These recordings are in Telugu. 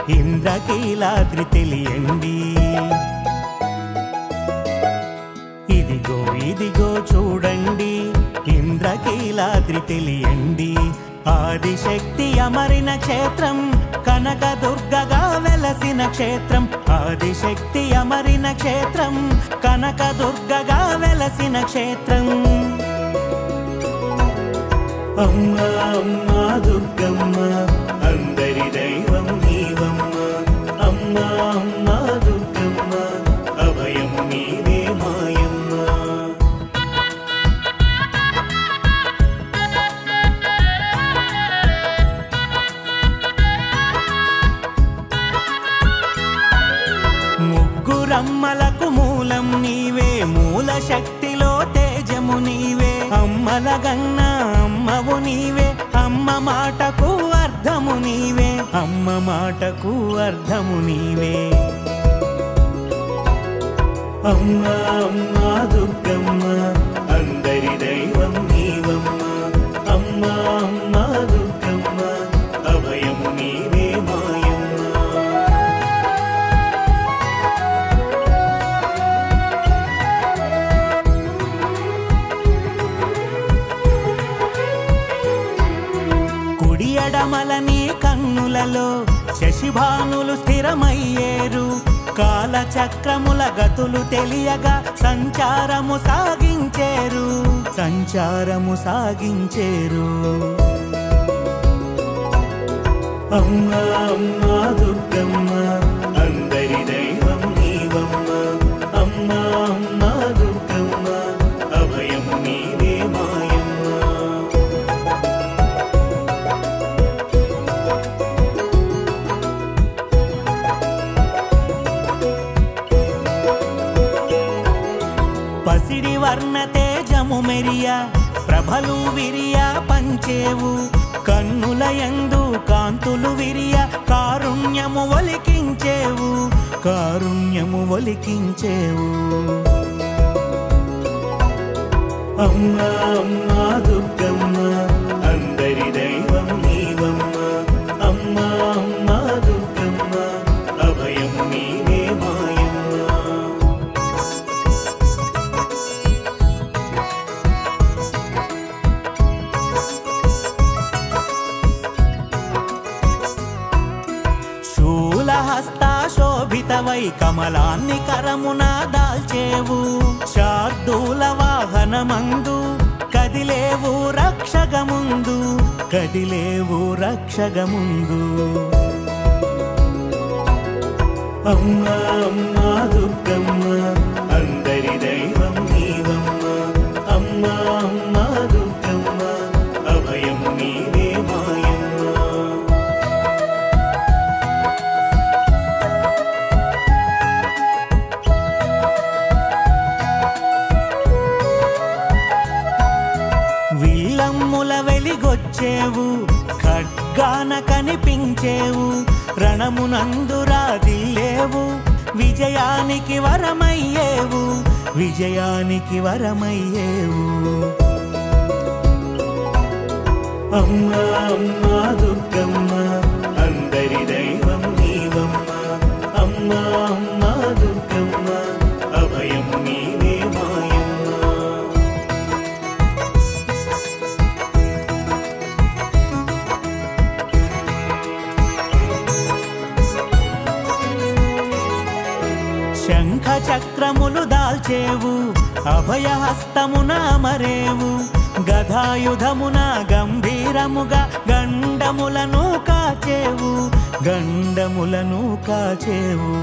ఇంద్రకీలాద్రి తెలియండి. ఇదిగో ఇదిగో చూడండి ఇంద్రకీలాద్రి తెలియండి. ఆదిశక్తి అమరిన క్షేత్రం కనకదుర్గగా వెలసిన క్షేత్రం. ఆదిశక్తి అమరిన క్షేత్రం కనకదుర్గగా వెలసిన క్షేత్రం. అమ్మా అమ్మా దుర్గమ్మ అందరి దైవం నీవమ్మ. అమ్మా అమ్మా దుర్గమ్మ అభయము నీవే మాయమ్మ. ముగ్గురమ్మలకు మూలం నీవే, మూల శక్తిలో తేజము నీవే. అమ్మల గన్నా అమ్మవు నీవే, అమ్మ మాటకు అర్థము నీవే. అమ్మ మాటకు అర్థము నీవే. అమ్మా అమ్మా దుర్గమ్మ అందరి దైవం నీవమ్మ. అమ్మా అమ్మా దుర్గమ్మ అభయము నీవే మాయమ్మ. కుడి ఎడమల నీ కన్నులలో శశిభానులు స్థిరమయ్యేరు. కాలచక్రముల గతులు తెలియగా సంచారము సాగించేరు. సంచారము సాగించేరు. అమ్మా అమ్మా దుర్గమ్మ అందరి దైవం నీవమ్మ. అమ్మా అమ్మా దుర్గమ్మ అభయము నీవే మాయమ్మ. పసిడి వర్ణ తేజము మెరియ ప్రభలు విరియ పంచేవు. కన్నుల యందు కాంతులు విరియ కారుణ్యము ఒలికించేవు. కారుణ్యము ఒలికించేవు. అమ్మా అమ్మా దుర్గమ్మ అందరి దైవం నీవమ్మ. అమ్మా అమ్మా దుర్గమ్మ అభయము నీవే మాయమ్మ. శూలహస్తా శోభితవై కమలాన్ని కరమున దాల్చేవు. శార్దూల వాహనమందు కదిలేవు రక్షగముందు. కదిలేవు రక్షగముందు. అమ్మా అమ్మా దుర్గమ్మ అందరి దైవం నీవమ్మ. అమ్మా అమ్మా దుర్గమ్మ అభయము నీవే మాయమ్మ. విల్లమ్ముల వెలిగొచ్చేవు, ఖడ్గాన కనిపించేవు. రణమునందు రాదిల్లేవు, విజయానికి వరమయ్యేవు. విజయానికి వరమయ్యేవు. అమ్మా అమ్మా దుర్గమ్మ అందరి దైవం నీవమ్మ. అమ్మా అమ్మా దుర్గమ్మ అభయము నీవే మాయమ్మ. శంఖ చక్రములు దాల్చేవు, అభయహస్తమున అమరేవు. గదాయుధమున గంభీరముగా గండములను కాచేవు. గండములను కాచేవు.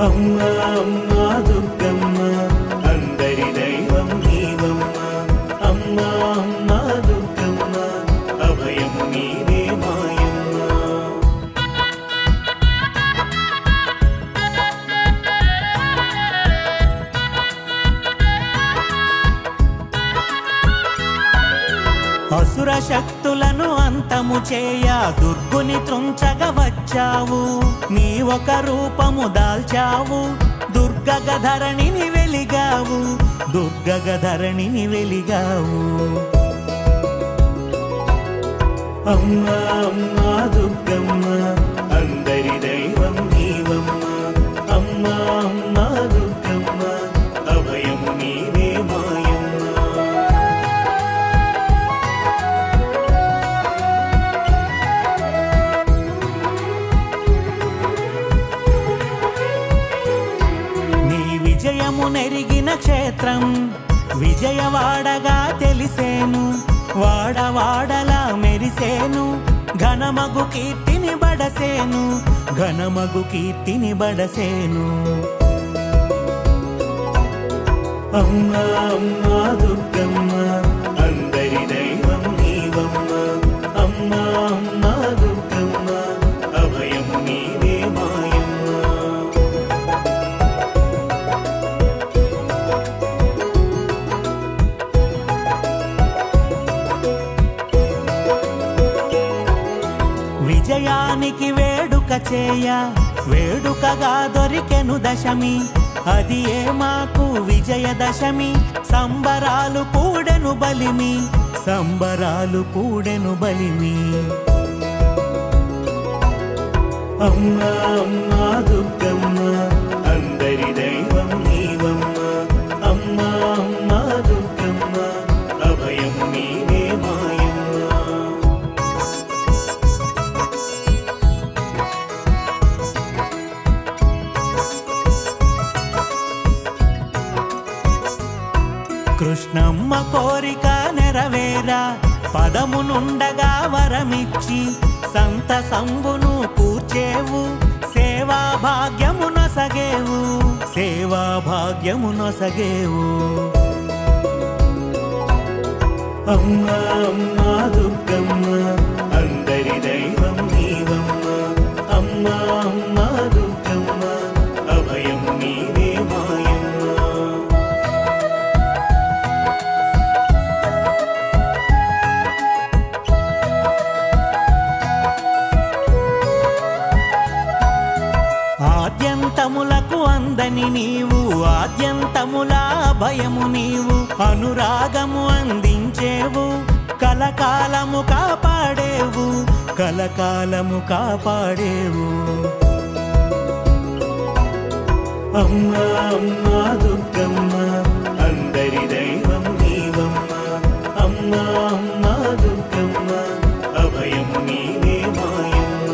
అమ్మా అమ్మా దుర్గమ్మ అందరి దైవం నీవమ్మ. అమ్మా అమ్మా దుర్గమ్మ అభయము నీవే మాయమ్మ. అసుర శక్తులను అంతము చేయ దుర్గుని త్రుంచగా వచ్చావు. నీ ఒక రూపము దాల్చావు, దుర్గగధరణిని వెలిగావు. దుర్గగధరణిని వెలిగావు. అమ్మా అమ్మా దుర్గమ్మ అందరి దైవం నీవమ్మ అమ్మా అమ్మా దుర్గమ్మ అభయము నీవే మాయమ్మ నీ విజయము నెరిగిన క్షేత్రం విజయవాడగా తెలిసేను వాడవాడలా మెరిసేను ఘనమగు కీర్తిని బడసేను ఘనమగు కీర్తిని బడసేను అమ్మా అమ్మా దుర్గమ్మ అందరి దైవం నీవమ్మ అమ్మా అమ్మా దుర్గమ్మ అభయము నీవే మాయమ్మ విజయానికి వేడుక చేయ వేడుకగా దొరికెను దశమి అది ఏ మాకు విజయదశమి సంబరాలు కూడెను బలిమి సంబరాలు కూడెను బలిమి అమ్మా అమ్మా దుర్గమ్మ అందరి దైవం నీవమ్మ అమ్మా అమ్మా దుర్గమ్మ అభయము నీవే మాయమ్మ కృష్ణమ్మ కోరిక నెరవేరా పదమునుండగా వరమిచ్చి సంతసంబును కూర్చేవు సేవా భాగ్యము నొసగేవు సేవా భాగ్యము నొసగేవు అమ్మా అమ్మా దుర్గమ్మ అందరి దైవం నీవమ్మ అమ్మా అమ్మా దుర్గమ్మ అభయము నీవే మాయమ్మ ఆద్యంతములకు అందని నీవు ఆద్యంతముల భయము నీవు అనురాగము అందించేవు కలకాలము కాపాడేవు కలకాలము కాపాడేవు అమ్మా అమ్మా దుర్గమ్మ అందరి దైవం నీవమ్మ అమ్మా అమ్మా దుర్గమ్మ అభయము నీవే మాయమ్మ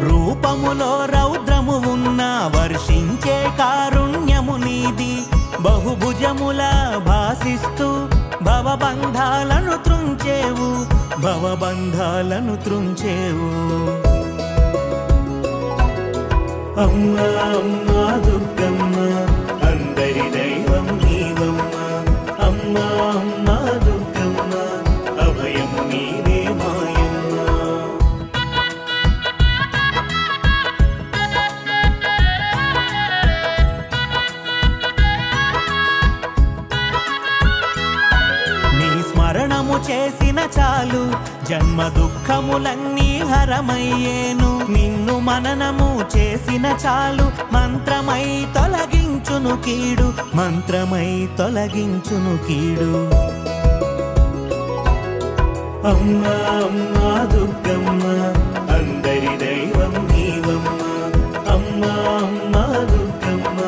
రూపములో రౌద్రము ఉన్న వర్షించే కారుణ్యము నీది బహుభుజముల భాసిస్తూ భవబంధాలను త్రుంచేవు భవబంధాలను త్రుంచేవు అమ్మా అమ్మా దుర్గమ్మ అందరి దైవం నీవమ్మ అమ్మా అమ్మా దుర్గమ్మ అభయము నీవే మాయమ్మ స్మరణము చేసిన చాలు జన్మ దుఃఖములన్నీ హరమయ్యేను నిన్ను మననము చేసిన చాలు మంత్రమై తొలగించును కీడు మంత్రమై తొలగించును కీడు అమ్మా అమ్మా దుర్గమ్మ అందరి దైవం నీవమ్మ అమ్మా అమ్మా దుర్గమ్మ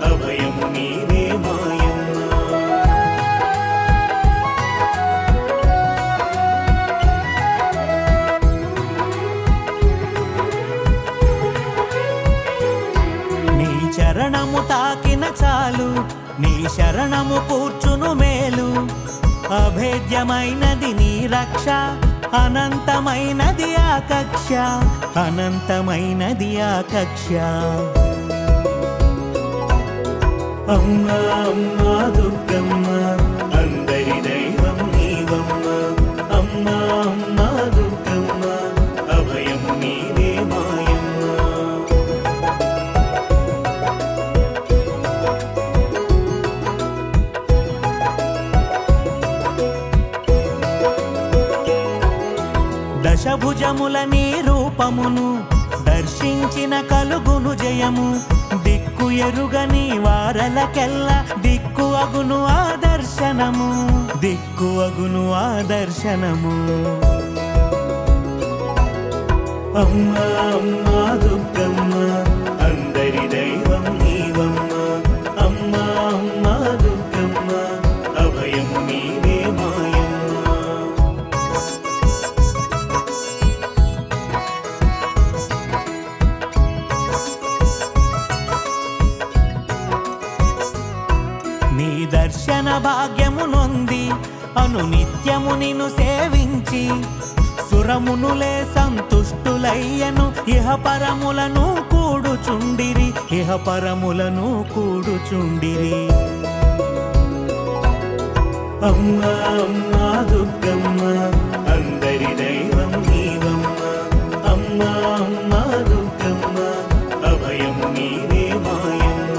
అభయము నీవే మాయమ్మ శరణము తాకిన చాలు నీ శరణము కూర్చును మేలు అభేద్యమైనది నీ రక్ష అనంతమైనది ఆ కక్ష అనంతమైనది ఆ కక్ష అమ్మా అమ్మా దుర్గమ్మ అందరి దైవం నీవమ్మ అమ్మా అమ్మా దుర్గమ్మ అభయము నీవే మాయమ్మ దశభుజముల నీ రూపమును దర్శించ దీక్షించిన కలుగును జయము దిక్కు ఎరుగని వారలకెల్ల దిక్కు అగును ఆదర్శనము దిక్కు అగును ఆదర్శనము అమ్మా అమ్మా దుర్గమ్మ అందరి దైవం నీవమ్మ అమ్మా అమ్మా దుర్గమ్మ అభయం నీవే మాయమ్మ నీ దర్శన భాగ్యము నొంది అనునిత్యము నిన్ను సేవించి సురమునులే సంతుష్టులయ్యను ఇహపరములను కూడుచుండిరి ఇహపరములను కూడుచుండిరి అమ్మా అమ్మా దుర్గమ్మ అందరి దైవం నీవమ్మ అమ్మా అమ్మా దుర్గమ్మ అభయం నీవే మాయమ్మ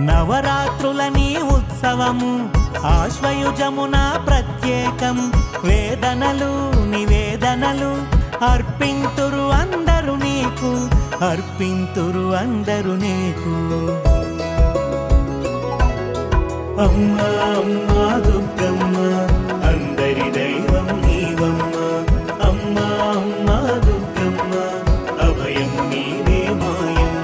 నవరాత్రుల నీ ఉత్సవము ఆశ్వయుజమున ప్రత్యేకం వేదనలు నివేదనలు అర్పింతురు అందరు నీకు అర్పింతురు అందరు నీకు అమ్మా అమ్మా దుర్గమ్మ అందరి దైవం నీవమ్మ అమ్మా అమ్మా దుర్గమ్మ అభయం నీవే మాయమ్మ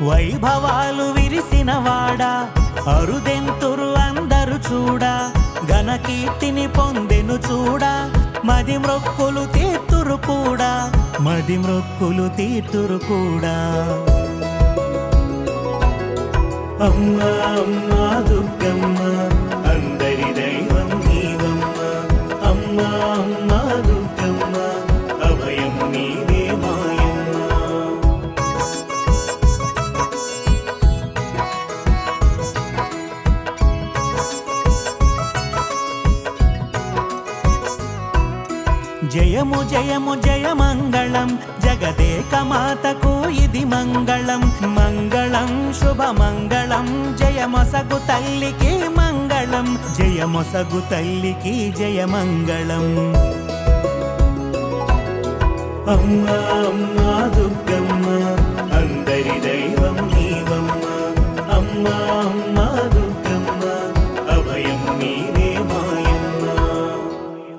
వైభవాలు విరిసినవాడా అరుదెంతురు అందరు చూడా ఘనకీర్తిని పొందెను చూడా మది మ్రొక్కులు తీర్తురు కూడా మది మ్రొక్కులు తీర్తురు కూడా అమ్మా అమ్మా దుర్గమ్మ అందరి దైవం నీవమ్మ అమ్మా అమ్మా దుర్గమ్మ అభయం నీవే మాయమ్మ జయము జయము జయ మంగళం జగదేక మాతకు ఇది మంగళం మంగళం శుభ మంగళం జయమొసగు తల్లికి మంగళం జయమొసగు తల్లికి జయ మంగళం అమ్మా అమ్మా దుర్గమ్మ అందరి దైవం నీవమ్మ అమ్మా